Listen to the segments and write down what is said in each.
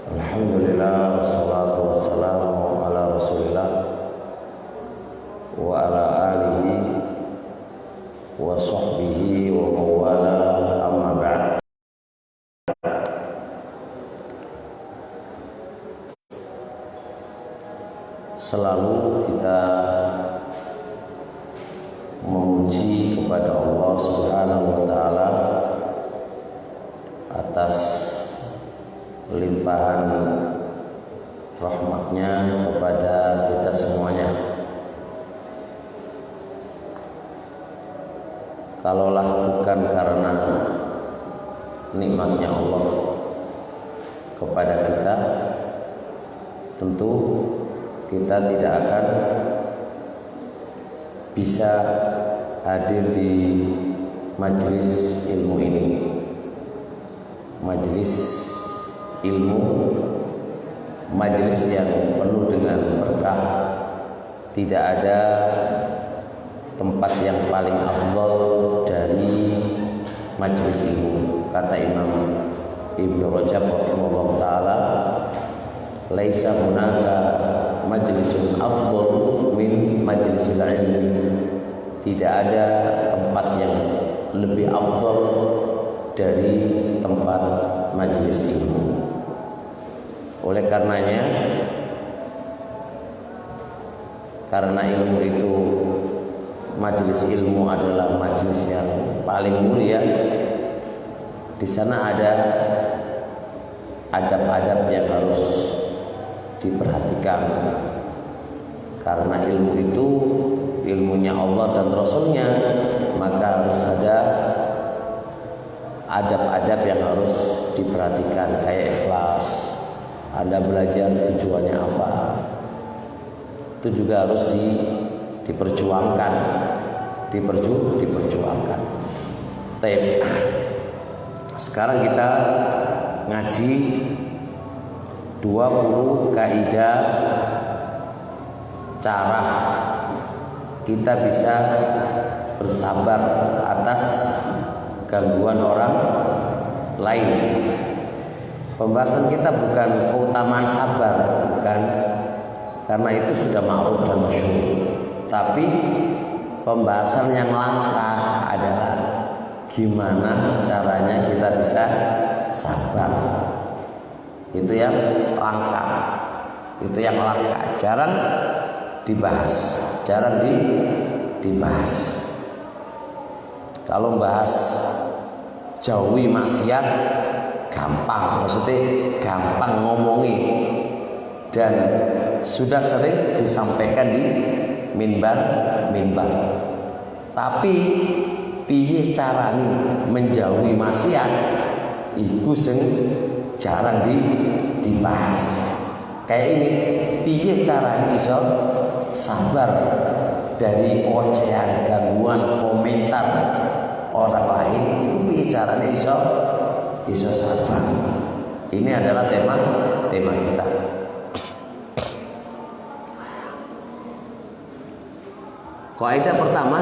Alhamdulillah wassalatu wassalamu ala Rasulillah wa ala alihi wa sahbihi wa mawala amma ba'd. Selalu kita memuji kepada Allah Subhanahu wa taala atas limpahan rahmatnya kepada kita semuanya. Kalaulah bukan karena nikmatnya Allah kepada kita, tentu kita tidak akan bisa hadir di majelis ilmu ini. Majelis ilmu, majelis yang penuh dengan berkah. Tidak ada tempat yang paling afdal dari majelis ilmu. Kata Imam Ibnu Rajab rahimahullah taala, laisa hunaka majlisun afdal min majlisil ilmi. Tidak ada tempat yang lebih afdal dari tempat majelis ilmu. Oleh karenanya, karena ilmu itu, majelis ilmu adalah majelis yang paling mulia. Di sana ada adab-adab yang harus diperhatikan. Karena ilmu itu ilmunya Allah dan Rasulnya, maka harus ada adab-adab yang harus diperhatikan, kayak ikhlas. Anda belajar tujuannya apa, itu juga harus diperjuangkan, diperjuangkan. Baik. Sekarang kita ngaji 20 kaidah cara kita bisa bersabar atas gangguan orang lain. Pembahasan kita bukan keutamaan sabar, bukan, karena itu sudah ma'ruf dan masyhur. Tapi pembahasan yang langka adalah gimana caranya kita bisa sabar. Itu yang langka. Itu yang langka, jarang dibahas, dibahas. Kalau bahas jauhi maksiat gampang, maksudnya gampang ngomongi dan sudah sering disampaikan di mimbar. Tapi piye carane menjauhi maksiat iku sing jarang dibahas. Kayak ini, piye carane iso sabar dari ocehan, gangguan, komentar orang lain, itu piye carane iso sabar. Ini adalah tema kita. Kaidah pertama,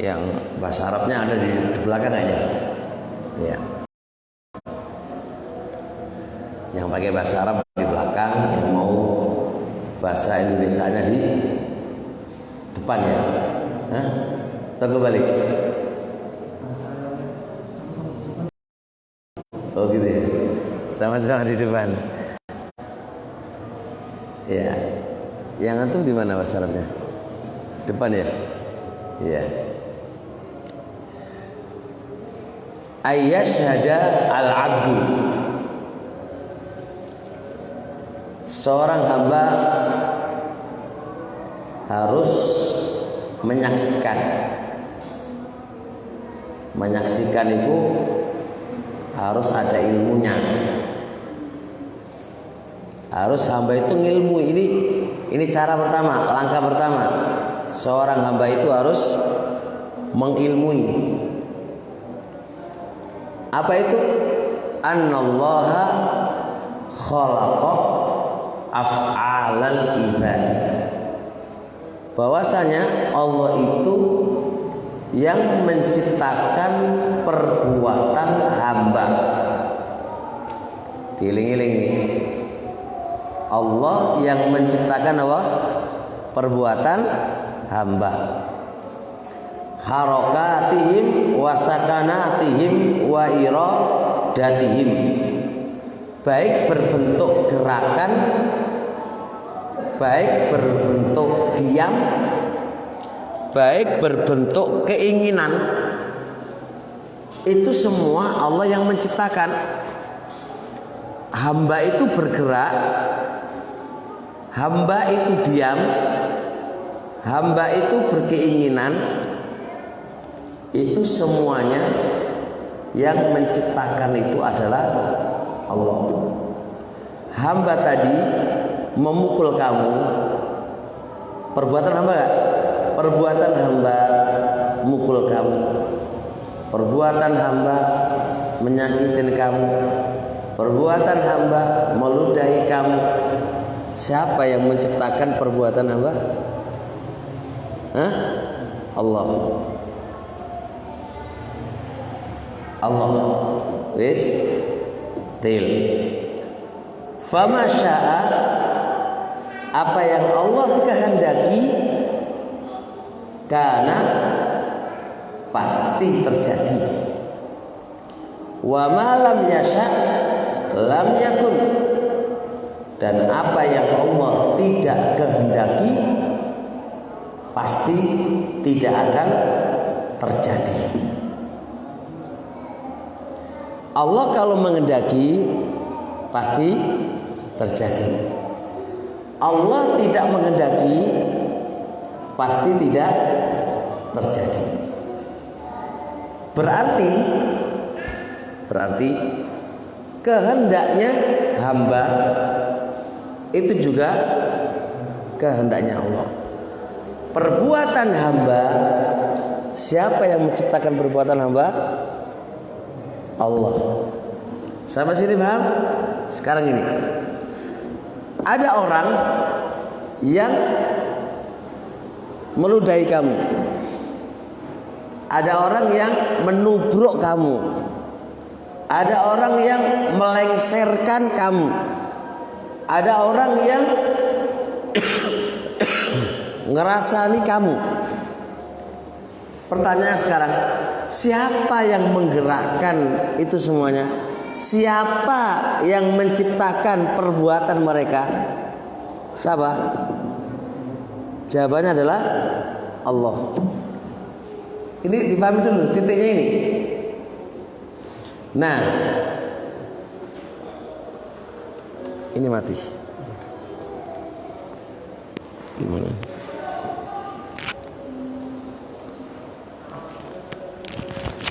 yang bahasa Arabnya ada di belakang aja. Ya. Yang pakai bahasa Arab di belakang, yang mau bahasa Indonesianya di depan ya. Hah? Tunggu balik. Oh gitu ya. Sama-sama di depan. Ya. Yang antum di mana bahasa Arabnya? Depan ya? Iya. Ayyasyhada al-'abdu, seorang hamba harus menyaksikan itu harus ada ilmunya. Harus hamba itu ngilmu. Ini cara pertama, langkah pertama. Seorang hamba itu harus mengilmui. Apa itu? Annallaha khalaqa af'alal ibadi. Bahwasanya Allah itu yang menciptakan perbuatan hamba. Diiling-iling nih. Allah yang menciptakan apa? Perbuatan hamba. Harakatihim wa sakanatihim wa iradatihim. Baik berbentuk gerakan, baik berbentuk diam, baik berbentuk keinginan, itu semua Allah yang menciptakan. Hamba itu bergerak, hamba itu diam, hamba itu berkeinginan, itu semuanya yang menciptakan itu adalah Allah. Hamba tadi memukul kamu, perbuatan hamba gak? Perbuatan hamba mukul kamu, perbuatan hamba menyakitin kamu, perbuatan hamba meludahi kamu. Siapa yang menciptakan perbuatan hamba? Hah? Allah. Allah. Wis til. Fama syaa, apa yang Allah kehendaki, karena pasti terjadi. Wa ma lam yasha lam yakun, dan apa yang Allah tidak kehendaki pasti tidak akan terjadi. Allah kalau menghendaki pasti terjadi. Allah tidak menghendaki pasti tidak terjadi. Berarti kehendaknya hamba itu juga kehendaknya Allah. Perbuatan hamba, siapa yang menciptakan perbuatan hamba? Allah. Sampai sini paham? Sekarang ini, ada orang yang meludahi kamu, ada orang yang menubruk kamu, ada orang yang melengsarkan kamu, ada orang yang ngerasani kamu. Pertanyaan sekarang, siapa yang menggerakkan itu semuanya? Siapa yang menciptakan perbuatan mereka? Siapa? Jawabannya adalah Allah. Ini dipahami dulu titiknya ini. Nah, ini mati. Gimana?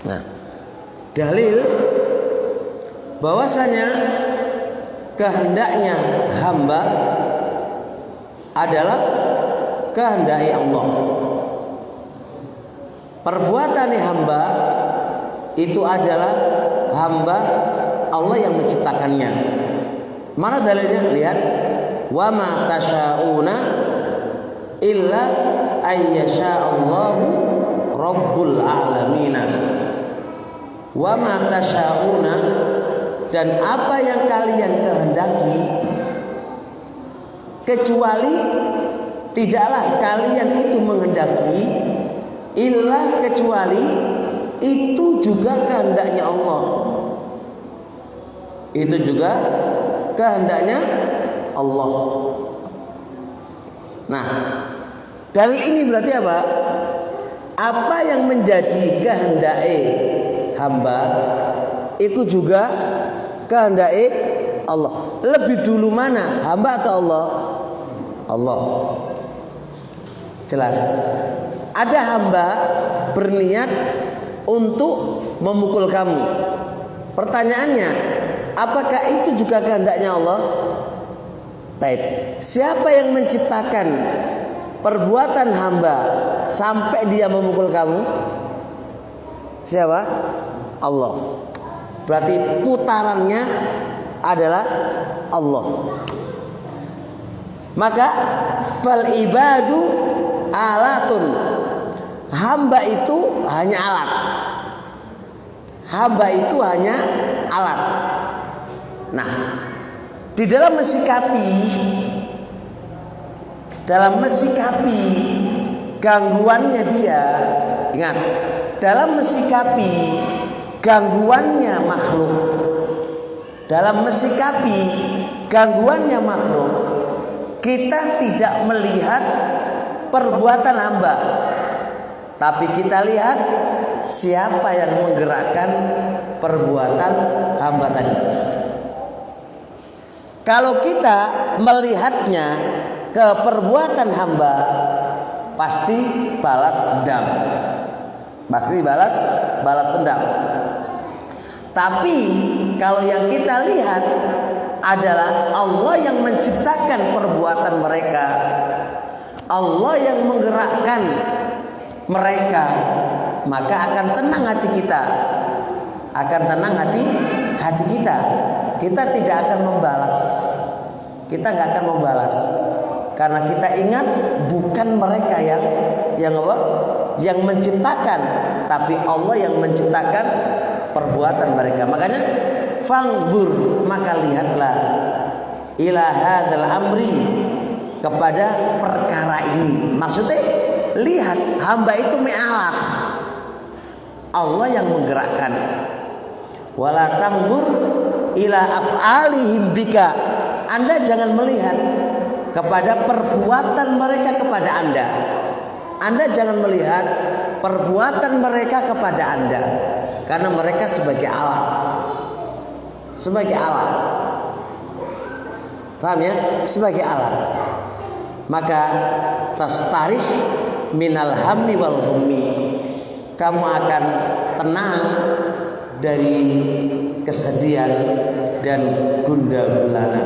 Nah, dalil bahwasanya kehendaknya hamba adalah kehendak Allah. Perbuatan hamba itu adalah hamba Allah yang menciptakannya. Mana dalilnya? Lihat, wa ma tasyauna illa ayyasha'allahu rabbul alamin. Wa ma tasyauna, dan apa yang kalian kehendaki, kecuali tidaklah kalian itu menghendaki, illa kecuali itu juga kehendaknya Allah. Itu juga kehendaknya Allah. Nah, dalil ini berarti apa? Apa yang menjadi kehendak hamba itu juga kehendak Allah. Lebih dulu mana, hamba atau Allah? Allah. Jelas. Ada hamba berniat untuk memukul kamu. Pertanyaannya, apakah itu juga kehendaknya Allah? Taib. Siapa yang menciptakan perbuatan hamba sampai dia memukul kamu? Siapa? Allah. Berarti putarannya adalah Allah. Maka fal ibadu alatun. Hamba itu hanya alat. Hamba itu hanya alat. Nah, di dalam mensikapi gangguannya dia, ingat, dalam mensikapi gangguannya makhluk, dalam mensikapi gangguannya makhluk, kita tidak melihat perbuatan hamba, tapi kita lihat siapa yang menggerakkan perbuatan hamba tadi. Kalau kita melihatnya ke perbuatan hamba, pasti balas dendam. Pasti balas dendam. Tapi kalau yang kita lihat adalah Allah yang menciptakan perbuatan mereka, Allah yang menggerakkan mereka, maka akan tenang hati kita. Akan tenang hati kita. Kita tidak akan membalas. Kita nggak akan membalas. Karena kita ingat bukan mereka yang apa? Yang menciptakan, tapi Allah yang menciptakan perbuatan mereka. Makanya fanzur, maka lihatlah ila hadzal amri, kepada perkara ini. Maksudnya lihat, hamba itu alat, Allah yang menggerakkan. Wala tanzur ila af'alihim bika, Anda jangan melihat kepada perbuatan mereka kepada Anda. Anda jangan melihat perbuatan mereka kepada Anda, karena mereka sebagai alat. Sebagai alat. Paham ya? Sebagai alat. Maka tastarih minal hammi wal hummi. Kamu akan tenang dari kesedihan dan gundah gulana.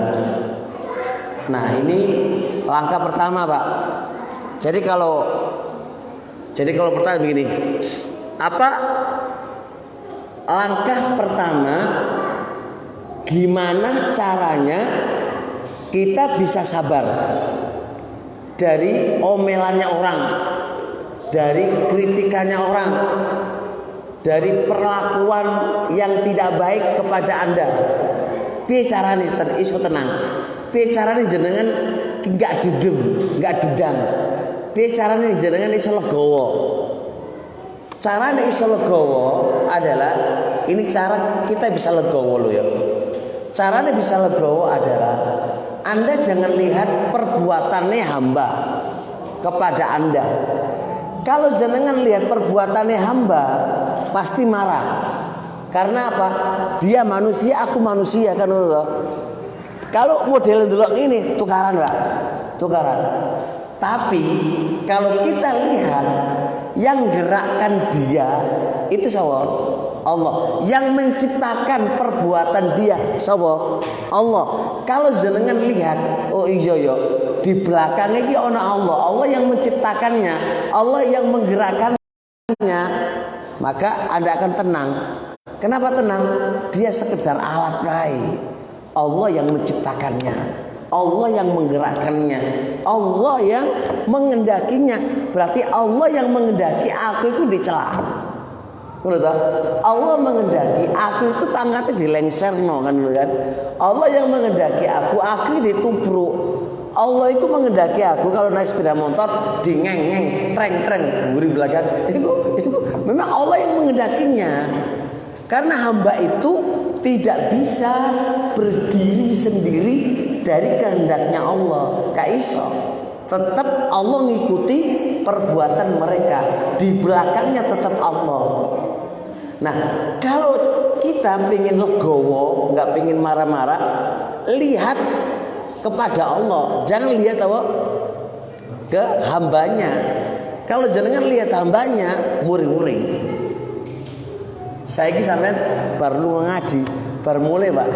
Nah, ini langkah pertama, Pak. Jadi kalau pertanyaan begini, apa langkah pertama, gimana caranya kita bisa sabar dari omelannya orang, dari kritikannya orang, dari perlakuan yang tidak baik kepada Anda? Piye carane iso tenang? Piye carane jenengan enggak didem, enggak dedang? Piye carane jenengan iso legowo? Carane iso legowo adalah, ini cara kita bisa legowo loh ya. Carane bisa legowo adalah Anda jangan lihat perbuatannya hamba kepada Anda. Kalau jenengan lihat perbuatannya hamba, pasti marah. Karena apa? Dia manusia, aku manusia, kan loh. Kalau model dulu ini tukaran, Pak. Tukaran. Tapi kalau kita lihat yang gerakkan dia itu siapa? Allah. Yang menciptakan perbuatan dia siapa? Allah. Kalau jenengan lihat, oh iya ya, di belakangnya iki ana Allah. Allah yang menciptakannya, Allah yang menggerakkannya, maka Anda akan tenang. Kenapa tenang? Dia sekedar alat baik. Allah yang menciptakannya, Allah yang menggerakkannya, Allah yang mengendakinya. Berarti Allah yang mengendaki aku itu dicela. Allah mengendaki aku itu pangkatnya dilengserno, kan lho kan. Allah yang mengendaki aku ditubruk. Allah itu mengendaki aku kalau naik sepeda motor dingeng-ngeng, treng-treng, mburi belakang. Itu memang Allah yang mengendakinya. Karena hamba itu tidak bisa berdiri sendiri dari kehendaknya Allah. Gak iso. Tetap Allah ngikuti perbuatan mereka. Di belakangnya tetap Allah. Nah, kalau kita pengen legowo, nggak pengen marah-marah, lihat kepada Allah. Jangan lihat apa? Ke hambanya. Kalau jangan lihat hambanya, muring-muring. Saya ini sampean baru ngaji, baru mulai Pak,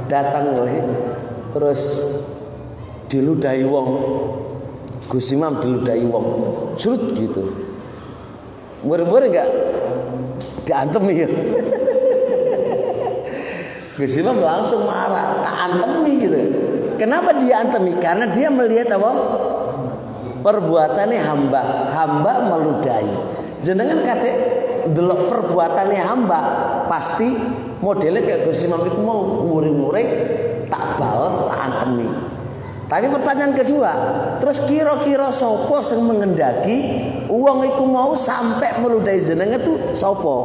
datang mulai, terus diludahi wong, Gus Imam diludahi wong, surut gitu, muring-muring nggak, diantem ya, Gus Imam langsung marah, antem nih gitu, Kenapa dia antemi? Karena dia melihat apa? Perbuatannya hamba meludahi. Jenengan kate delok perbuatannya hamba, pasti modelnya kayak Gus Imam itu mau muring-muring tak balas tak antemi. Tapi pertanyaan kedua, terus kira-kira sapa sing mengendaki uang iku mau sampai meludahi jenengan itu sapa?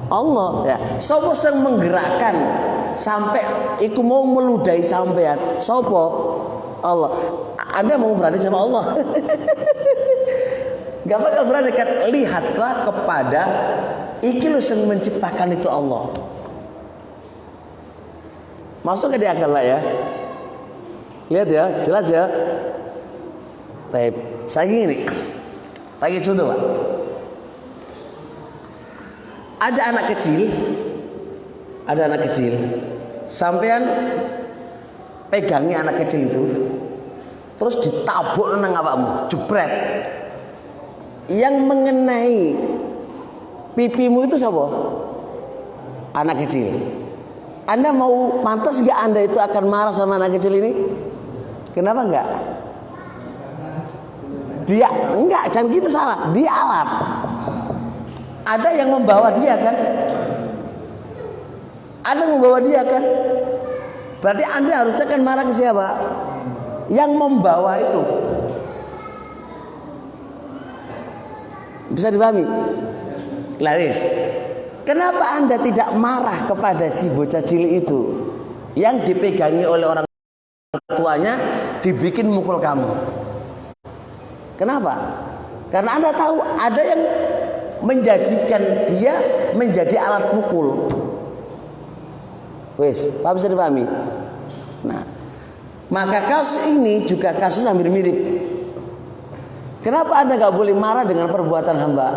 Allah ya. Sapa sing menggerakkan sampai iku mau meludahi sampean? Sapa? Allah. Anda mau berani sama Allah? Gak bakal berani kan? Lihatlah kepada iki lu yang menciptakan itu Allah. Masuk ke di akal lah ya. Lihat ya, jelas ya. Baik, saya gini. Tanya contoh Pak. Ada anak kecil. Sampean pegangi anak kecil itu, terus ditabuk nang awakmu, jebret. Yang mengenai pipimu itu siapa? Anak kecil. Anda mau pantas gak Anda itu akan marah sama anak kecil ini? Kenapa enggak? Dia enggak, jangan gitu, salah. Dia alat. Ada yang membawa dia kan? Ada yang membawa dia kan? Berarti Anda harusnya kan marah ke siapa? Yang membawa itu. Bisa dipahami? Laris. Kenapa Anda tidak marah kepada si bocah cilik itu yang dipegangi oleh orang tuanya, dibikin mukul kamu? Kenapa? Karena Anda tahu ada yang menjadikan dia menjadi alat pukul. Wes, Pak, bisa dipahami? Nah, maka kasus ini juga kasus hampir mirip. Kenapa Anda gak boleh marah dengan perbuatan hamba?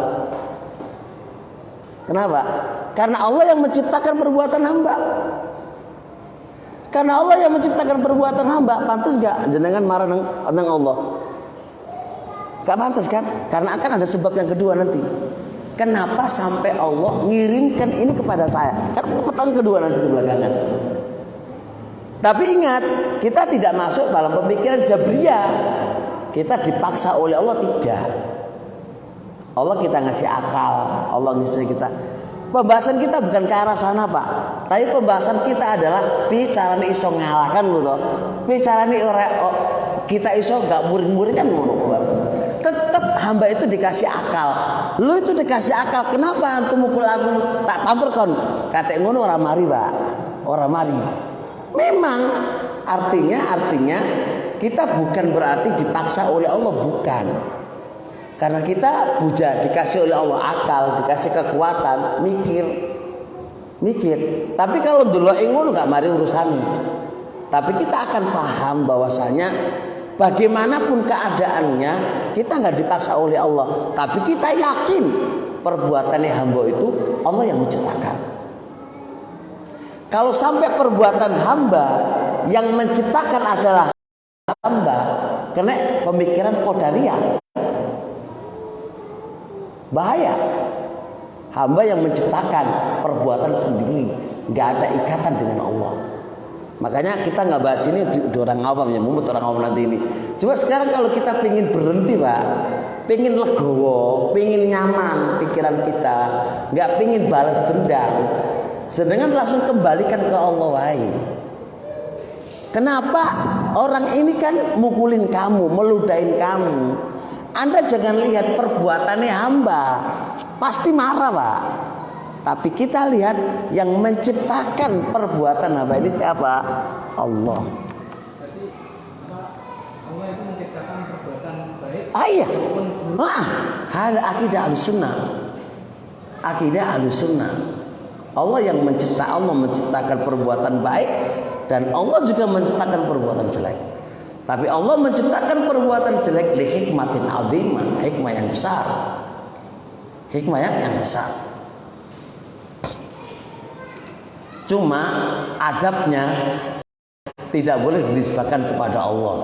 Kenapa? Karena Allah yang menciptakan perbuatan hamba. Karena Allah yang menciptakan perbuatan hamba, pantas gak jenengan marah dengan Allah? Gak pantas kan? Karena akan ada sebab yang kedua nanti. Kenapa sampai Allah ngirimkan ini kepada saya? Kan pertanyaan kedua nanti di belakangan. Tapi ingat, kita tidak masuk dalam pemikiran Jabriyah. Kita dipaksa oleh Allah, tidak. Allah kita ngasih akal, Allah ngasih kita. Pembahasan kita bukan ke arah sana Pak, tapi pembahasan kita adalah bicara nih iso ngalahkan lu toh. Bicara nih kita iso gak murid-murid kan ngono pembahasan. Tetap hamba itu dikasih akal. Lu itu dikasih akal. Kenapa antum mukul aku? Tak tampurkan. Kata ngono orang mari Pak, orang mari. Memang artinya kita bukan berarti dipaksa oleh Allah, bukan. Karena kita buja, dikasih oleh Allah akal, dikasih kekuatan, mikir. Tapi kalau dulu ngono gak mari urusan. Tapi kita akan paham bahwasanya bagaimanapun keadaannya, kita nggak dipaksa oleh Allah. Tapi kita yakin perbuatannya hamba itu Allah yang menciptakan. Kalau sampai perbuatan hamba yang menciptakan adalah hamba, kena pemikiran qadariyah. Bahaya. Hamba yang menciptakan perbuatan sendiri, nggak ada ikatan dengan Allah. Makanya kita nggak bahas ini di orang awam ya, mumput orang awam nanti ini. Cuma sekarang kalau kita pengen berhenti Pak, pengen legowo, pengen nyaman pikiran kita, nggak pengen balas dendam, sedangkan langsung kembalikan ke Allah wae. Kenapa orang ini kan mukulin kamu, meludahin kamu? Anda jangan lihat perbuatannya hamba, pasti marah Pak. Tapi kita lihat yang menciptakan perbuatan hamba ini siapa? Allah. Jadi Allah itu menciptakan perbuatan baik. Iya. Hal akidah Ahlussunnah. Akidah Ahlussunnah. Allah yang menciptakan perbuatan baik dan Allah juga menciptakan perbuatan jelek. Tapi Allah menciptakan perbuatan jelek li hikmatin azimah, hikmah yang besar. Hikmah yang besar. Cuma adabnya tidak boleh dinisbahkan kepada Allah.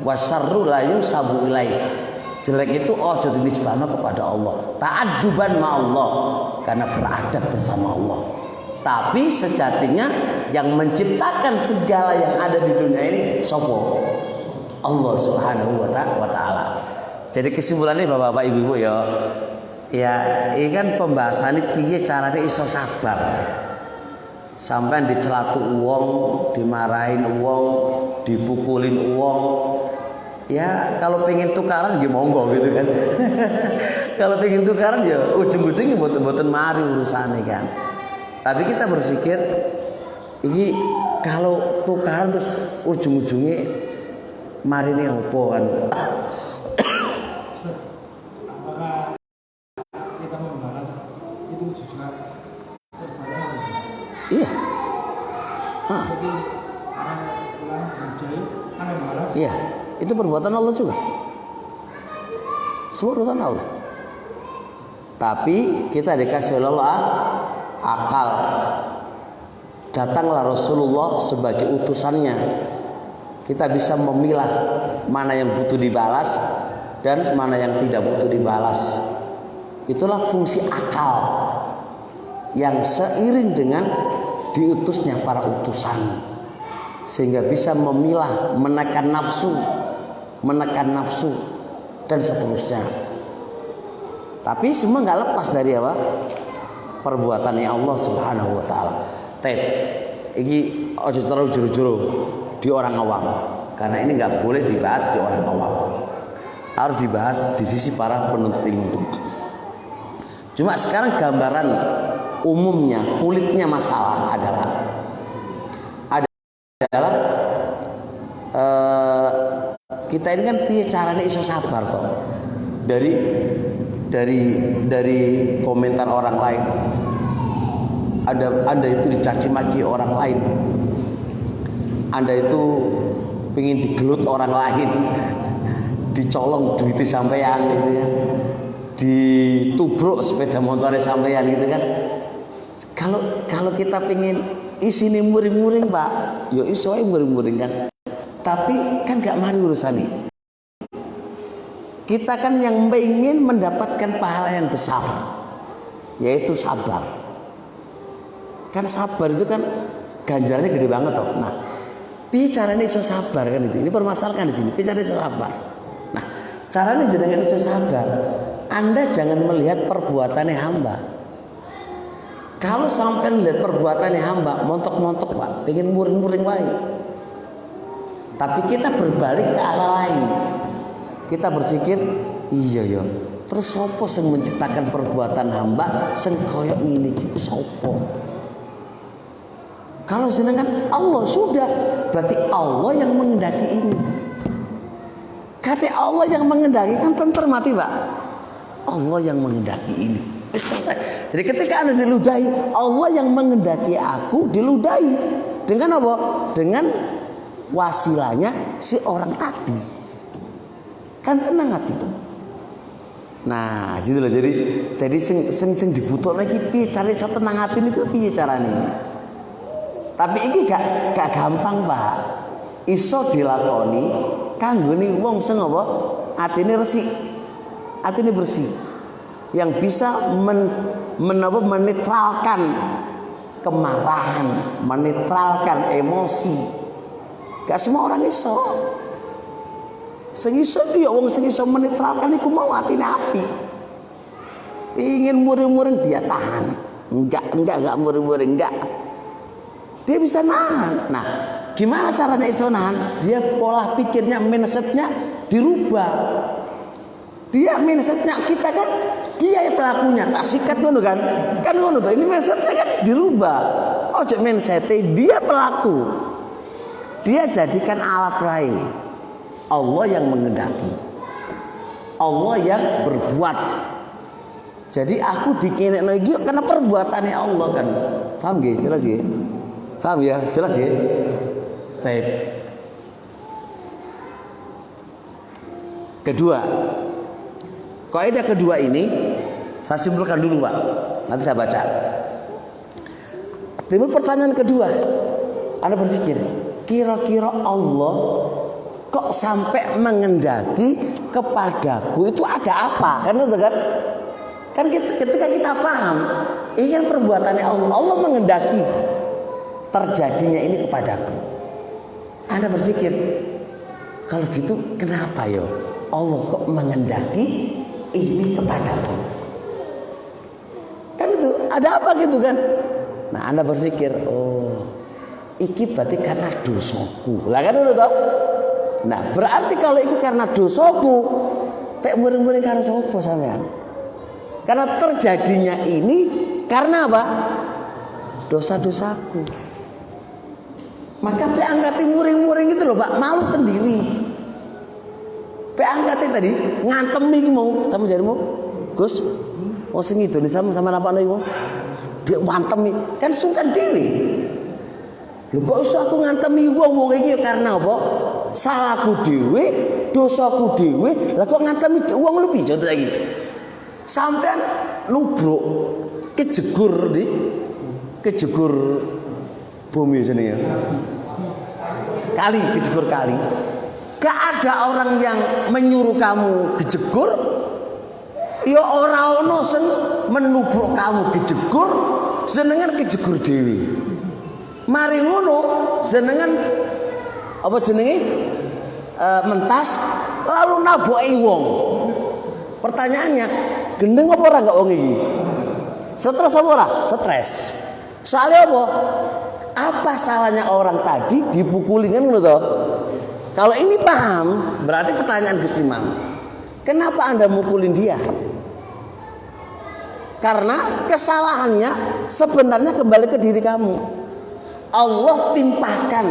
Wasarru la yusabu ilaih. Jelek itu ojo dinisbahkan kepada Allah. Ta'adduban ma Allah, karena beradab bersama Allah. Tapi sejatinya yang menciptakan segala yang ada di dunia ini sopo? Allah Subhanahu wa ta'ala. Jadi kesimpulannya Bapak-bapak Ibu-ibu ya, ini kan pembahasan piye carane iso sabar. Sampai dicelatu uang, dimarahin uang, dipukulin uang. Ya kalau pengen tukaran ya monggo gitu kan. Kalau pengen tukaran ya ujung-ujungnya boten mari urusannya kan. Tapi kita berpikir ini kalau tukaran terus ujung-ujungnya mari ini opo kan. Apakah kita membahas itu juga perbuatan? Iya. Jadi orang berjaya membahas. Iya, itu perbuatan Allah juga. Semua perbuatan Allah. Tapi kita dikasih oleh Allah akal. Datanglah Rasulullah sebagai utusannya. Kita bisa memilah mana yang butuh dibalas dan mana yang tidak butuh dibalas. Itulah fungsi akal yang seiring dengan diutusnya para utusan, sehingga bisa memilah, menekan nafsu dan seterusnya. Tapi semua nggak lepas dari apa? Perbuatannya Allah Subhanahu wa ta'ala. Ini ojo terlalu juru-juru di orang awam, karena ini nggak boleh dibahas di orang awam, harus dibahas di sisi para penuntut ilmu. Cuma sekarang gambaran umumnya, kulitnya masalah adalah kita ini kan piye caranya iso sabar toh dari komentar orang lain. Anda itu dicaci maki orang lain, Anda itu pengen digelut orang lain, dicolong duit sampean gitu ya, ditubruk sepeda motornya sampean gitu kan. Kalau kita pengen isine muring-muring Pak, ya iso ae muring-muring kan. Tapi kan gak mari urusan ini. Kita kan yang ingin mendapatkan pahala yang besar, yaitu sabar. Kan sabar itu kan ganjarannya gede banget toh. Nah, piye caranya iso sabar kan itu? Ini permasalahan di sini. Piye caranya iso sabar? Nah, caranya jenengan iso sabar. Anda jangan melihat perbuatannya hamba. Kalau sampai melihat perbuatannya hamba, montok-montok Pak, pengen muring-muring wae. Tapi kita berbalik ke arah lain. Kita berpikir, iya ya. Terus sopo sing menciptakan perbuatan hamba sing koyo ngene iki sopo? Kalau jenengan Allah sudah, berarti Allah yang mengendaki ini. Kata Allah yang mengendaki kan tentu mati Pak. Allah yang mengendaki ini. Selesai. Jadi ketika Anda diludahi, Allah yang mengendaki aku diludahi. Dengan apa? Dengan wasilahnya si orang tadi. Kan tenang hati. Nah, gitu loh. Jadi sing dibutuh lagi piye cara iso tenang hati niku piye carane? Tapi ini gak gampang Pak. Iso dilakoni kanggone wong sing apa? Atine resik. Atine bersih. Yang bisa menetralkan kemarahan, menetralkan emosi. Gak semua orang iso. Sing iso ya wong sing iso menetralkan iku mau atine api. Ingin muring-muring dia tahan. Enggak muring-muring enggak. Dia bisa nahan. Nah, gimana caranya iso nahan? Dia pola pikirnya, mindsetnya dirubah. Dia mindsetnya kita kan dia yang pelakunya, tak sikat ngono kan? Kan ngono tuh. Ini mindsetnya kan dirubah. Ojo mindsetnya dia pelaku. Dia jadikan alat lain. Allah yang mengendaki. Allah yang berbuat. Jadi aku dikenekno iki karena perbuatannya Allah kan. Paham nggih? Jelas nggih? Paham ya? Jelas ya? Baik. Kedua, kaidah kedua ini saya simpulkan dulu Pak. Nanti saya baca. Timbul pertanyaan kedua. Anda berpikir, kira-kira Allah kok sampai mengendaki kepadaku itu ada apa? Kan itu kan? Kan ketika kita paham Ini kan perbuatannya Allah. Allah mengendaki terjadinya ini kepadaku. Anda berpikir, kalau gitu kenapa yo Allah kok mengendaki ini kepadaku? Kan itu ada apa gitu kan? Nah Anda berpikir, oh iki berarti karena dosaku. Lah kan dulu toh. Nah berarti kalau itu karena dosaku, pek muring-muring karo sapa sampean? Karena terjadinya ini karena apa? Dosa-dosaku. Maka pe angkatin muring-muring itu loh Pak, malu sendiri. Pe angkatin tadi ngantemi iki mau sama jarimu. Gus, wong sing Indonesia sama napakno iki mau. Dia ngantemi, kan sungkan dhewe. Lho kok iso aku ngantemi wong iki karena apa? Salahku dhewe, dosaku dhewe. Lah kok ngantemi wong lu piye contoh iki? Sampean nubruk kejegur bumi jenenge. Kali, kejegur kali. Gak ada orang yang menyuruh kamu kejegur. Ya ora ono sing menubruk kamu kejegur, jenengan kejegur dhewe. Mari ngono, jenengan apa jenenge? Mentas lalu naboki wong. Pertanyaannya, gendeng apa ora gak wong iki? Stres apa ora? Stres. Soalnya apa? Apa salahnya orang tadi dipukulin kan ngono toh? Kalau ini paham, berarti pertanyaan Gus Imam. Kenapa Anda mukulin dia? Karena kesalahannya sebenarnya kembali ke diri kamu. Allah timpahkan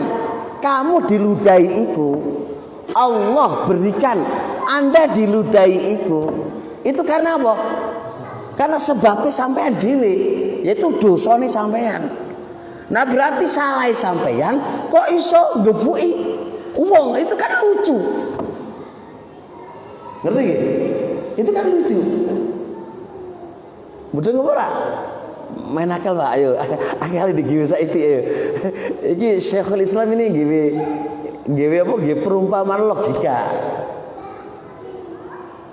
kamu diludahi itu. Allah berikan Anda diludahi itu karena apa? Karena sebabnya sampean dhewe, yaitu dosane sampean. Nah berarti salah sampean kok iso ngebuki uang, itu kan lucu. Ngerti gak? Itu kan lucu. Mudah nggak ora? Main akal Pak, ayo. Akal digiwe saiki ayo. Iki Syekhul Islam ini giwe apa? Giwe perumpamaan logika.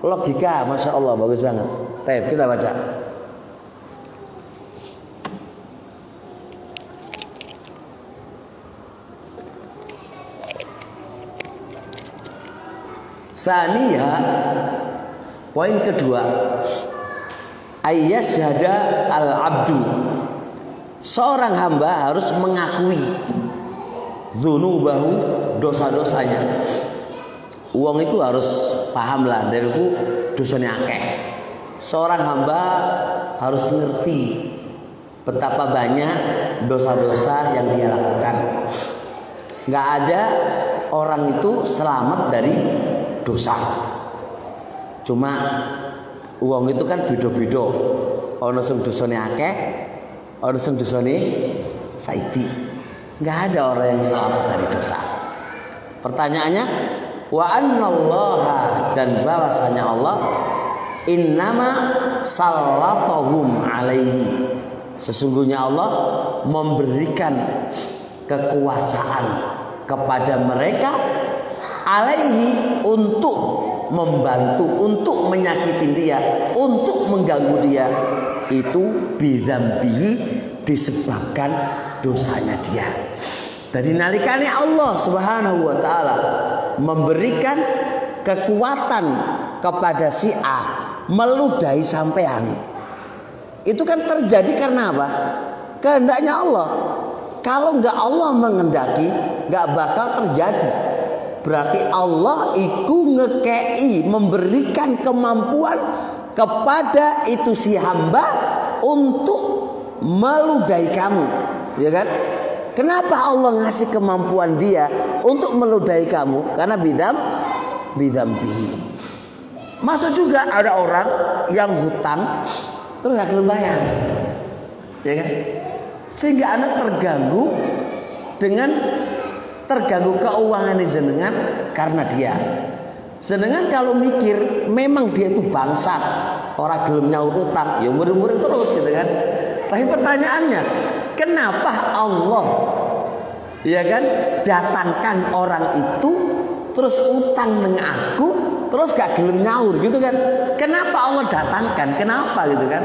Logika, masya Allah, bagus banget. Baik, kita baca. Saniya, poin kedua, ayyasyhada al-abdu. Seorang hamba harus mengakui dzunubahu, dosa-dosanya. Uang itu harus paham lah, dariku dosanya akeh. Seorang hamba harus ngerti betapa banyak dosa-dosa yang dia lakukan. Gak ada orang itu selamat dari dosa. Cuma uang itu kan beda-beda. Ono sing dosane akeh, ono sing dosane saiki. Gak ada orang yang selamat dari dosa. Pertanyaannya, wa annallaha, dan bahwasanya Allah innama sallatahum alaihi, sesungguhnya Allah memberikan kekuasaan kepada mereka alaihi, untuk membantu, untuk menyakiti dia, untuk mengganggu dia, itu bidzambihi, disebabkan dosanya dia. Jadi nalikane Allah Subhanahu wa taala memberikan kekuatan kepada si A meludahi sampean, itu kan terjadi karena apa? Kehendaknya Allah. Kalau enggak Allah mengendaki, enggak bakal terjadi. Berarti Allah itu ngekei, memberikan kemampuan kepada itu si hamba untuk meludahi kamu, ya kan? Kenapa Allah ngasih kemampuan dia untuk meludahi kamu? Karena bidzambihi. Masuk juga ada orang yang hutang terus gak kelem bayar, ya kan? Sehingga anak terganggu keuangan jenengan karena dia. Sedangkan kalau mikir memang dia itu bangsat, orang gelem nyaur utang, ya murid-murid terus gitu kan. Tapi pertanyaannya, kenapa Allah, ya kan, datangkan orang itu terus utang dengan aku, terus gak gelem nyaur gitu kan? Kenapa Allah datangkan? Kenapa gitu kan?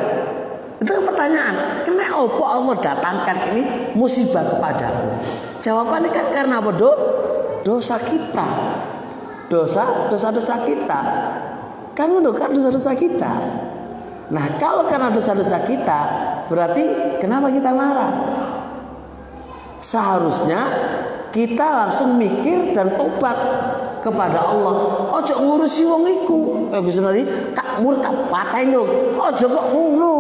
Itu kan pertanyaan. Kenapa Allah datangkan ini musibah kepadaku? Jawabannya kan karena apa? Dosa kita. Dosa-dosa kita. Kan dosa-dosa kita. Nah, kalau karena dosa-dosa kita, berarti kenapa kita marah? Seharusnya kita langsung mikir dan tobat kepada Allah. Ojo ngurusi wong iku. Bisa nanti tak patahin yo. Ojo kok ngono.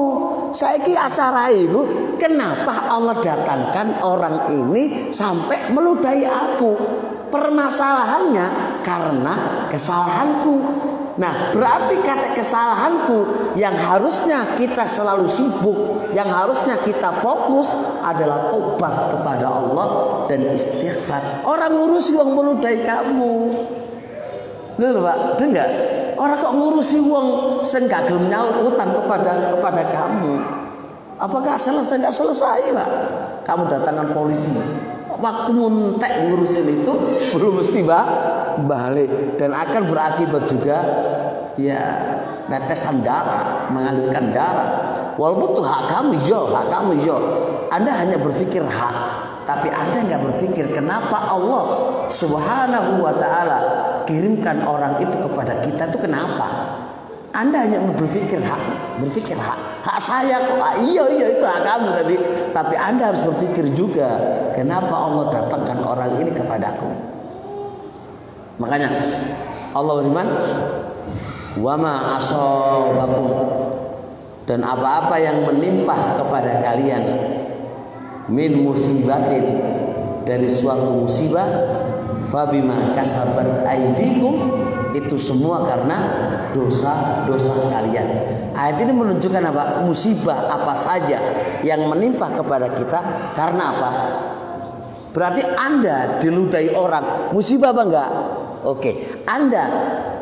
Saiki acara itu kenapa Allah datangkan orang ini sampai meludahi aku? Permasalahannya karena kesalahanku. Nah, berarti kata kesalahanku yang harusnya kita selalu sibuk, yang harusnya kita fokus adalah tobat kepada Allah dan istighfar. Orang ngurusi wong meludahi kamu. Lho Pak, dengar? Orang kok ngurusi wong sing gak gelem nyaur utang kepada kamu. Apakah selesai enggak selesai, Pak? Kamu datangkan polisi. Waktu muntek ngurusin itu belum mesti balik dan akan berakibat juga ya tetesan darah, mengalirkan darah. Walaupun itu hak kamu yo. Anda hanya berpikir hak, tapi Anda nggak berpikir kenapa Allah Subhanahu wa taala kirimkan orang itu kepada kita itu kenapa? Anda hanya berpikir hak saya kok. Iya itu hak kamu tadi. Tapi Anda harus berpikir juga kenapa Allah datangkan orang ini kepadaku. Makanya Allah berfirman, "Wa ma asabakum," dan apa-apa yang menimpa kepada kalian min musibatin, dari suatu musibah, fabima kasabat aidikum, itu semua karena dosa-dosa kalian. Ayat ini menunjukkan apa? Musibah apa saja yang menimpa kepada kita karena apa? Berarti Anda diludahi orang, musibah apa enggak? Oke, Anda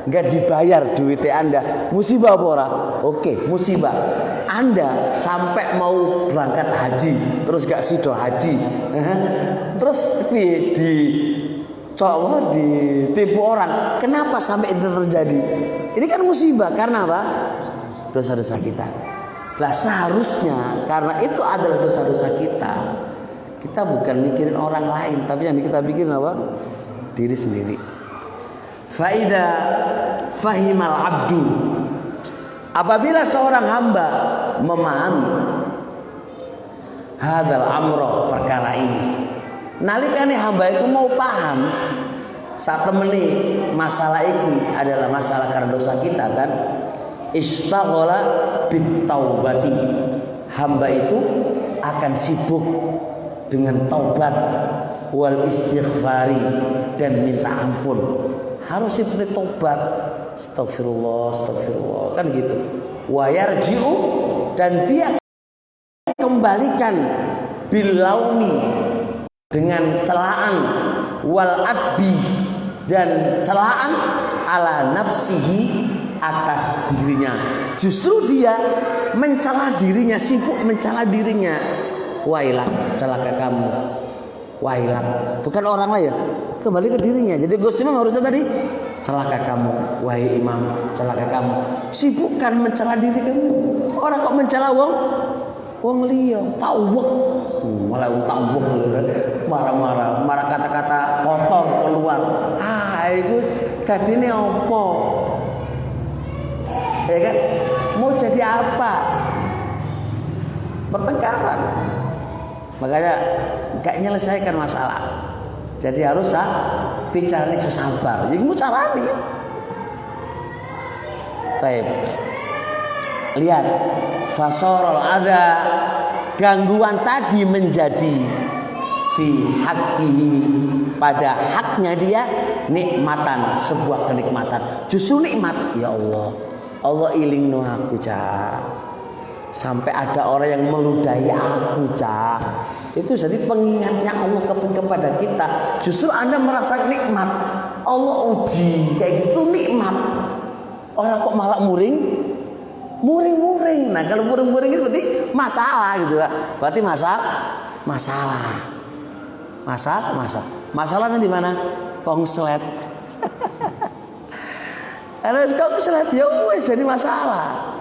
enggak dibayar duitnya Anda, musibah apa ora? Oke, musibah. Anda sampai mau berangkat haji, terus gak sido haji, terus ditipu orang. Kenapa sampai itu terjadi? Ini kan musibah karena apa? Dosa-dosa kita. Lah seharusnya karena itu adalah dosa-dosa kita, kita bukan mikirin orang lain, tapi yang kita pikirin apa? Diri sendiri. Faida fahimal abdu, apabila seorang hamba memahami hadal amro, perkara ini, nalikane hamba itu mau paham saat temeni masalah ini adalah masalah karena dosa kita kan, istaghala bitaubati, hamba itu akan sibuk dengan taubat, wal istighfari, dan minta ampun. Harus sibuk tobat, astagfirullah kan gitu. Wa yarji'u, dan dia kembalikan bilaumi, dengan celaan, wal adbi, dan celaan ala nafsihi, atas dirinya. Justru dia mencela dirinya, sibuk mencela dirinya. Wailah, celaka kamu. Wailah, bukan orang lain ya, kembali ke dirinya. Jadi Gus Imam harusnya tadi, celaka kamu, wahai imam, celaka kamu. Sibukkan mencela diri kamu. Orang kok mencela wong liya, tawuk. Malah tawuk, marah kata-kata kotor keluar. Itu dadine apa? Ya kan? Mau jadi apa? Pertengkaran. Makanya gak menyelesaikan masalah. Jadi harus bicara ini sabar. Jadi mau caranya ya. Baik. Lihat, fasorol ada gangguan tadi menjadi fi haqqihi, pada haknya dia, nikmatan, sebuah kenikmatan. Justru nikmat. Ya Allah ilingno aku cah. Sampai ada orang yang meludahi aku cah. Itu jadi pengingatnya Allah kepada kita. Justru Anda merasa nikmat, Allah uji kayak gitu nikmat. Orang kok malah muring. Nah kalau muring itu berarti masalah gitu ya. Berarti masalahnya di mana? Kongslet. Kalau kongslet ya wes jadi masalah.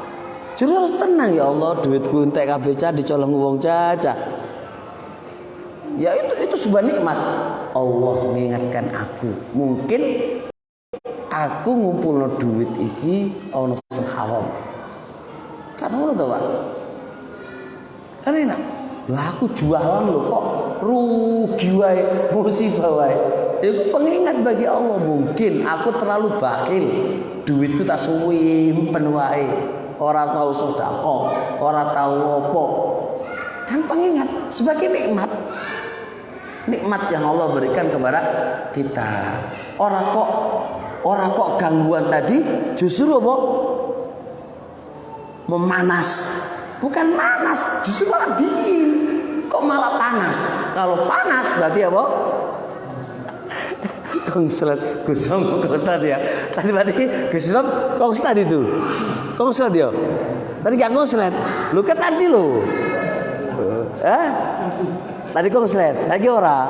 Jadi harus tenang, ya Allah, duitku entek kabeh cah dicolong wong caca. Ya itu sebuah nikmat. Allah mengingatkan aku. Mungkin aku ngumpulno duit iki ana sing haram. Kan ngono to, Pak? Kan enak. Lah aku jualan lho kok rugi wae, musibah wae. Itu pengingat bagi Allah. Mungkin aku terlalu bakhil. Duitku tak suwimpen wae. Ora tahu sedekah, ora tahu apa. Kan pengingat sebagai nikmat. Nikmat yang Allah berikan kepada kita. Orang kok gangguan tadi justru apa? Memanas. Bukan manas, justru malah dingin. Kok malah panas? Kalau panas berarti apa? Konslet, Gusam konslet ya. Tadi berarti Gusam konslet itu. Konslet ya. Tadi gak konslet. Lu kan tadi lo. Tadi konslet, lagi ora.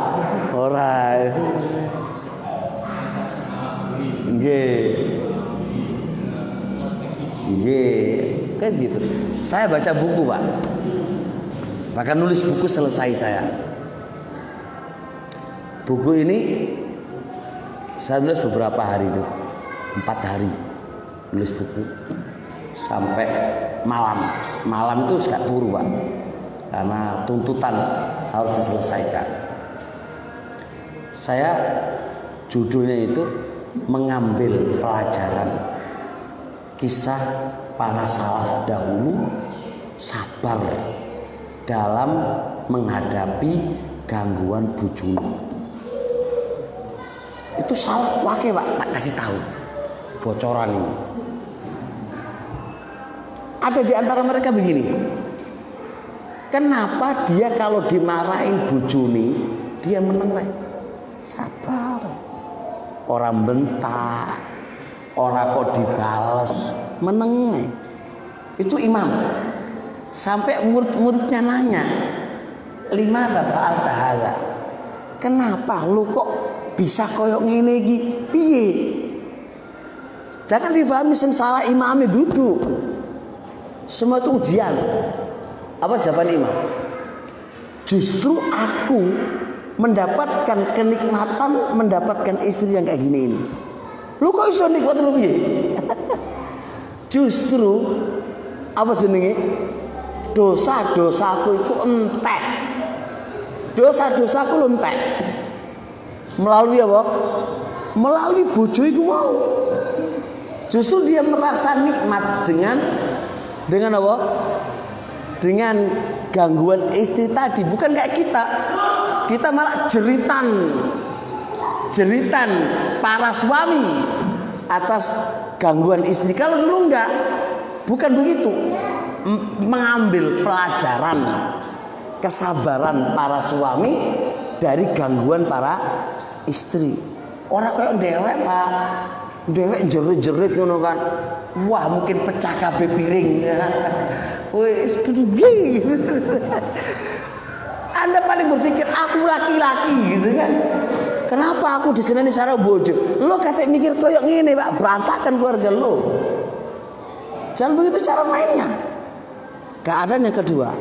Nggih. Kan gitu. Saya baca buku, Pak. Bahkan nulis buku selesai saya. Buku ini saya nulis beberapa hari itu. 4 hari nulis buku sampai malam. Malam itu gak turu, Pak. Karena tuntutan harus diselesaikan. Saya judulnya itu mengambil pelajaran kisah para salaf dahulu sabar dalam menghadapi gangguan bujuni. Itu salaf wake, Pak, tak kasih tahu bocoran ini. Ada di antara mereka begini. Kenapa dia kalau dimarahin bujuni dia meneng wae? Sabar. Orang bentak, orang kok dibales, meneng. Itu imam. Sampai murid-muridnya nanya, "Lima fa'al hadza?" Kenapa lu kok bisa koyok ngene iki? Piye? Jangan dipahami sing salah imamnya duduk. Semua itu ujian. Apa jawaban imam? Justru aku mendapatkan kenikmatan mendapatkan istri yang kayak gini ini. Lu kok iso nikmat lu piye? Justru apa jenenge? Dosa-dosaku iku entek. Dosa-dosaku lu entek. Melalui apa? Melalui bojo iku mau. Justru dia merasa nikmat dengan apa? Dengan gangguan istri tadi. Bukan kayak kita malah jeritan para suami atas gangguan istri. Kalau dulu enggak, bukan begitu. Mengambil pelajaran kesabaran para suami dari gangguan para istri. Orang kayak dewek, Pak. Dewek jerit-jerit ngono kan. Wah, mungkin pecah kabeh piring. Wis kedugi. Anda paling berpikir aku laki-laki gitu kan. Kenapa aku diseneni saro bojo? Lo kate mikir koyo ngene, Pak, berantakan keluarga lo. Jangan begitu cara mainnya. Keadaan yang kedua,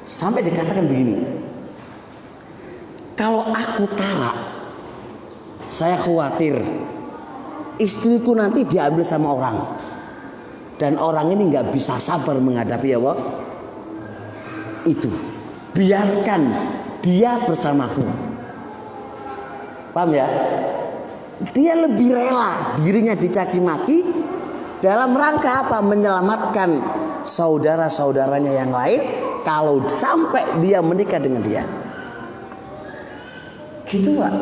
sampai dikatakan begini. Kalau aku tarak, saya khawatir istriku nanti diambil sama orang. Dan orang ini nggak bisa sabar menghadapi apa? Itu. Biarkan dia bersamaku. Paham ya? Dia lebih rela dirinya dicaci maki dalam rangka apa? Menyelamatkan saudara-saudaranya yang lain kalau sampai dia menikah dengan dia. Gitu, Pak.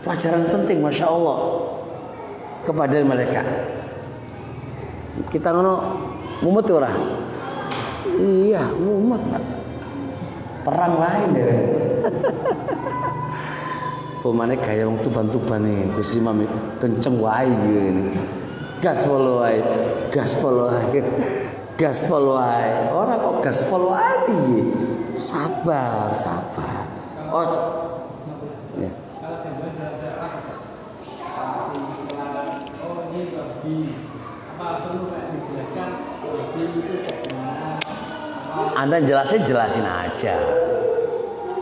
Pelajaran penting, Masya Allah, kepada mereka. Kita ngono mumet ora? Iya, mumet, Pak. Perang lain ya. Pemane gaya wong tuban-tuban iki, Gus Imam kenceng wae ngene. Gaspol wae, gaspol wae. Gaspol wae. Ora kok gaspol wae piye? Sabar. Oh. Ya. Anda jelasin aja.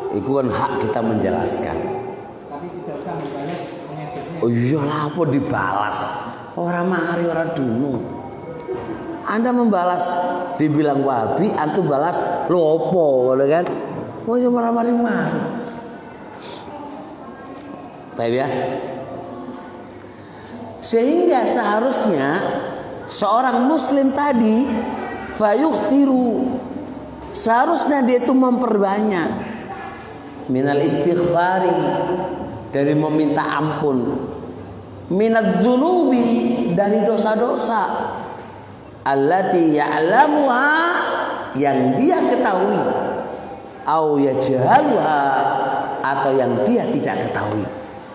Itu kan hak kita menjelaskan. Tapi tidak usah membalas pengeditnya. Oh iyalah apa dibalas. Orang mari orang dunung. Anda membalas dibilang Wahabi, antum balas lopo, kan? Oh ya mari. Baik ya. Sehingga seharusnya seorang muslim tadi fayukhtiru, seharusnya dia itu memperbanyak minal istighfari, dari meminta ampun, minadz dzunubi, dari dosa-dosa, allati ya'lamuha, yang dia ketahui, au yajhaluha, atau yang dia tidak ketahui.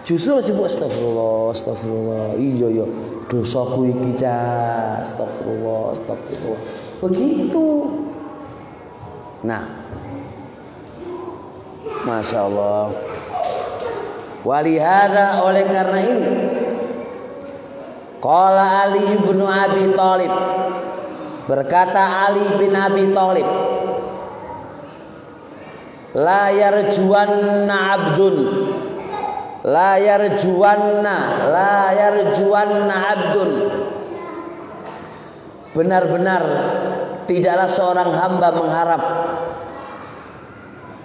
Justru sebut astagfirullah. Iya dosaku iki cah, astagfirullah. Begitu. Nah, Masya Allah. Walihada, oleh karena ini, qala Ali bin Abi Thalib, berkata Ali bin Abi Thalib, la yarjuwanna abdun, la yarjuwanna abdun, benar-benar tidaklah seorang hamba mengharap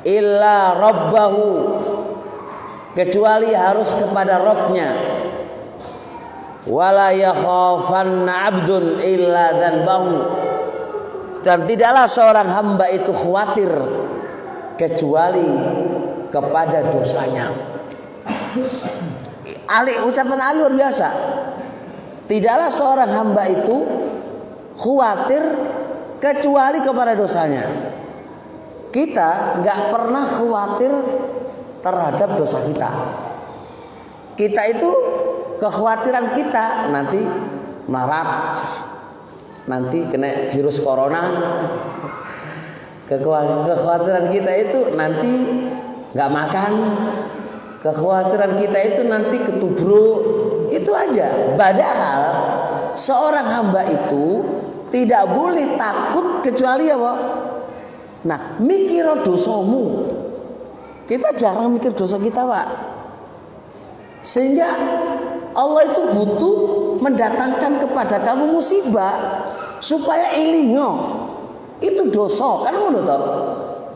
illa rabbahu, kecuali harus kepada Rabbnya, wala yakhafanna abdun illa dzanbahu, dan tidaklah seorang hamba itu khawatir kecuali kepada dosanya. Ucapan Ali luar biasa. Tidaklah seorang hamba itu khawatir kecuali kepada dosanya. Kita nggak pernah khawatir terhadap dosa kita. Kita itu kekhawatiran kita nanti marah, nanti kena virus corona. Kekhawatiran kita itu nanti nggak makan. Kekhawatiran kita itu nanti ketubruk. Itu aja. Padahal seorang hamba itu tidak boleh takut kecuali apa? Nah, mikir dosamu. Kita jarang mikir dosa kita, Pak. Sehingga Allah itu butuh mendatangkan kepada kamu musibah supaya ilingo. Itu dosa, kan ngono toh.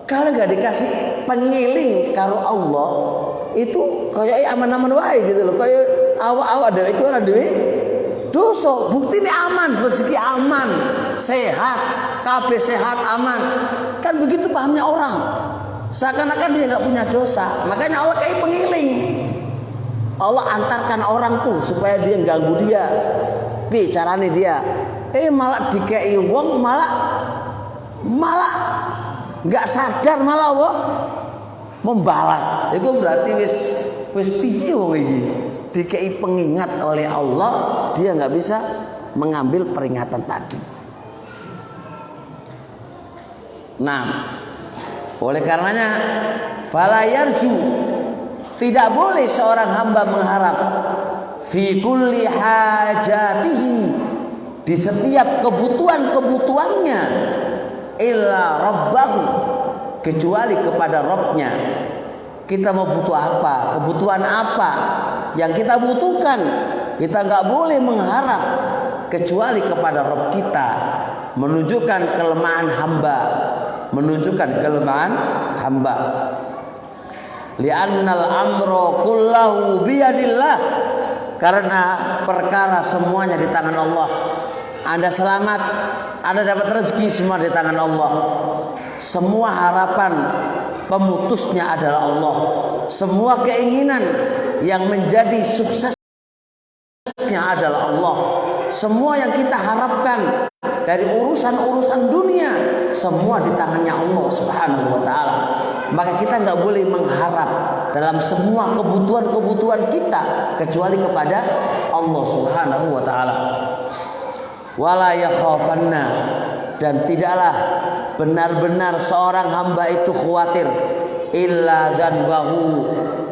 Kalau nggak dikasih pengiling karo Allah, itu kayak aman-aman wae gitu loh. Kayak awak-awak dhewe iku ora duwe dosa. Buktine aman, rezeki aman, sehat, kabeh sehat aman. Kan begitu pahamnya orang. Seakan-akan dia nggak punya dosa. Makanya Allah kayak pengiling. Allah antarkan orang tuh supaya dia ganggu dia. Bicarane dia. Malah dikei wong malah nggak sadar, malah wah membalas. Itu berarti wis piye wong iki. Dikei pengingat oleh Allah, dia nggak bisa mengambil peringatan tadi. Nah, oleh karenanya fala yarju, tidak boleh seorang hamba mengharap fi kulli hajatihi, di setiap kebutuhannya, illa rabbahu, kecuali kepada Rabbnya. Kita mau butuh apa, kebutuhan apa yang kita butuhkan, kita nggak boleh mengharap kecuali kepada Rabb kita. Menunjukkan kelemahan hamba, li'annal amro kullahu biyadillah, karena perkara semuanya di tangan Allah. Anda selamat, Anda dapat rezeki, semua di tangan Allah. Semua harapan pemutusnya adalah Allah. Semua keinginan yang menjadi suksesnya adalah Allah. Semua yang kita harapkan dari urusan-urusan dunia, semua di tangannya Allah Subhanahu wa ta'ala. Maka kita nggak boleh mengharap dalam semua kebutuhan kita kecuali kepada Allah Subhanahu wa ta'ala. Wala yakhafanna, dan tidaklah benar-benar seorang hamba itu khawatir illa dzanbahu,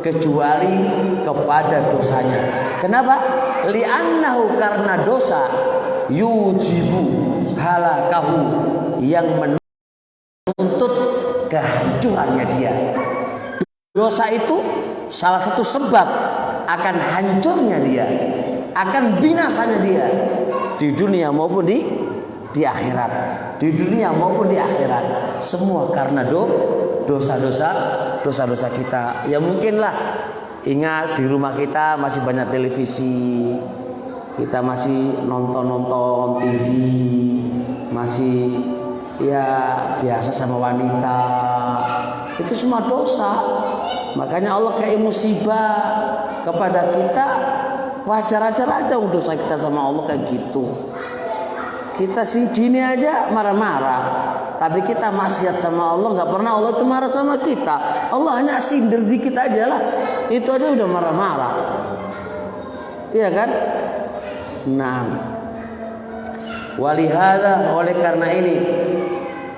kecuali kepada dosanya. Kenapa? Li'annahu, karena dosa yujibu halakahu, yang menuntut kehancurannya dia. Dosa itu salah satu sebab akan hancurnya dia, akan binasanya dia di dunia maupun di akhirat. Di dunia maupun di akhirat, semua karena dosa-dosa kita. Ya mungkinlah, ingat di rumah kita masih banyak televisi, kita masih nonton TV, masih ya biasa sama wanita, itu semua dosa. Makanya Allah kayak musibah kepada kita, wajar-wajar aja dosa kita sama Allah kayak gitu. Kita sih gini aja marah-marah, tapi kita maksiat sama Allah, nggak pernah Allah itu marah sama kita. Allah hanya sindir dikit aja lah, itu aja udah marah-marah, iya kan? Nah, walihada, oleh karena ini,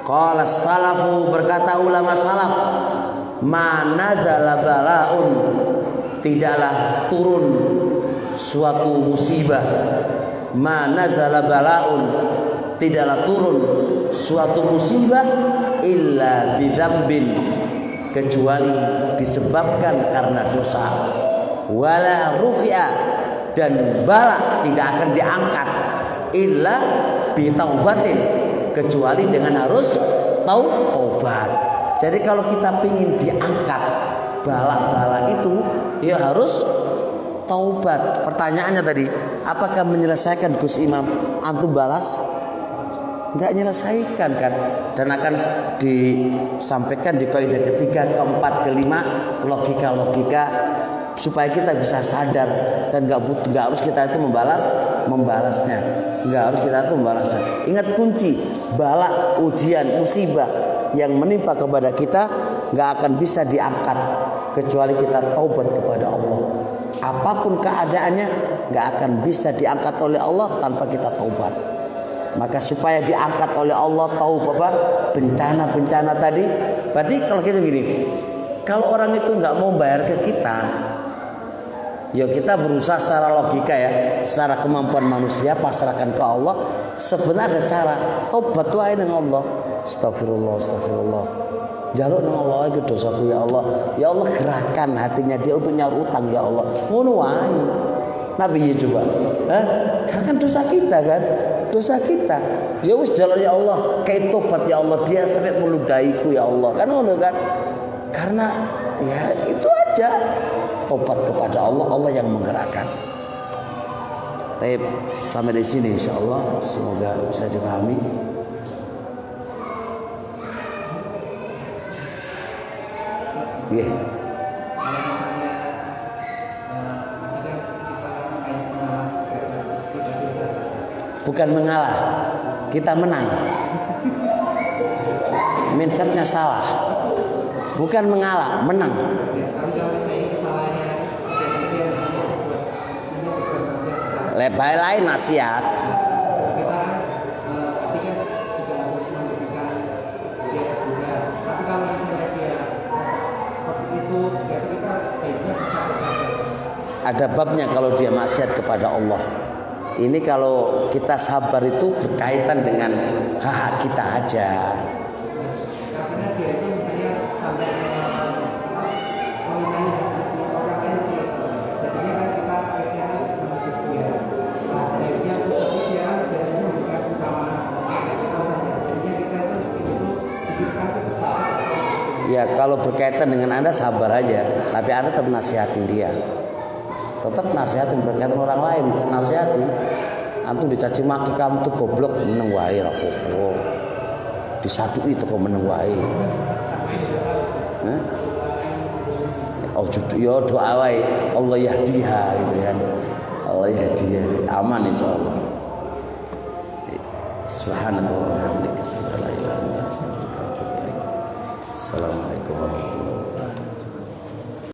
qala salafu, berkata ulama salaf, ma nazala balaun, tidaklah turun suatu musibah, ma nazala balaun, tidaklah turun suatu musibah illa bidzambin, kecuali disebabkan karena dosa, wala rufi'a, dan bala tidak akan diangkat illa bitaubatin, kecuali dengan harus taubat. Jadi kalau kita ingin diangkat bala-bala itu, ya harus taubat. Pertanyaannya tadi, apakah menyelesaikan Gus Imam? Antum balas? Enggak menyelesaikan kan? Dan akan disampaikan di kaidah ketiga, keempat, kelima, logika-logika supaya kita bisa sadar dan enggak harus kita itu membalasnya. Enggak harus kita itu membalasnya. Ingat kunci, bala, ujian, musibah yang menimpa kepada kita enggak akan bisa diangkat kecuali kita taubat kepada Allah. Apapun keadaannya gak akan bisa diangkat oleh Allah tanpa kita taubat. Maka supaya diangkat oleh Allah, tahu Bapak, bencana-bencana tadi. Berarti kalau kita begini, kalau orang itu gak mau bayar ke kita, ya kita berusaha secara logika ya, secara kemampuan manusia, pasrahkan ke Allah. Sebenarnya ada cara, taubat tuh aja dengan Allah. Astagfirullah, astagfirullah, jaluk nang Allah, itu dosaku ya Allah. Ya Allah, gerakkan hatinya dia untuk nyaur utang ya Allah. Ngono wae. Nabi ya coba. Karena dosa kita kan. Dosa kita. Ya wis jaluk ya Allah, kayak tobat ya Allah, dia sampai meludaiku ya Allah. Kan ngono kan? Karena ya itu aja. Tobat kepada Allah, Allah yang menggerakkan. Baik, sampai di sini insyaallah, semoga bisa dipahami. Yeah. Bukan mengalah, kita menang. Mindsetnya salah. Bukan mengalah, menang. Lebay lain nasihat. Ada babnya kalau dia maksiat kepada Allah. Ini kalau kita sabar itu berkaitan dengan hak kita aja. Karena dia itu misalnya sampai orang lain sih, jadinya kan kita akhirnya menuntut dia. Nah, dia dia biasanya bukan utama kita saja. Jadinya kita itu hidupkan bersama. Ya kalau berkaitan dengan Anda sabar aja, tapi Anda tetap nasihatin dia. Tetap nasihatin, berkaitan orang lain, nasihatin. Antum dicaci maki, kamu tuh goblok, meneng wae rapopo. Disadui tuh kok meneng wae. Oh judul ya doa wae, Allah yahdiha gitu kan. Allah yahdiha, aman insyaallah. Subhanallah wa bihamdihi, la ilaha illa anta, astaghfiruka wa atubu ilaik. Assalamualaikum warahmatullahi wabarakatuh.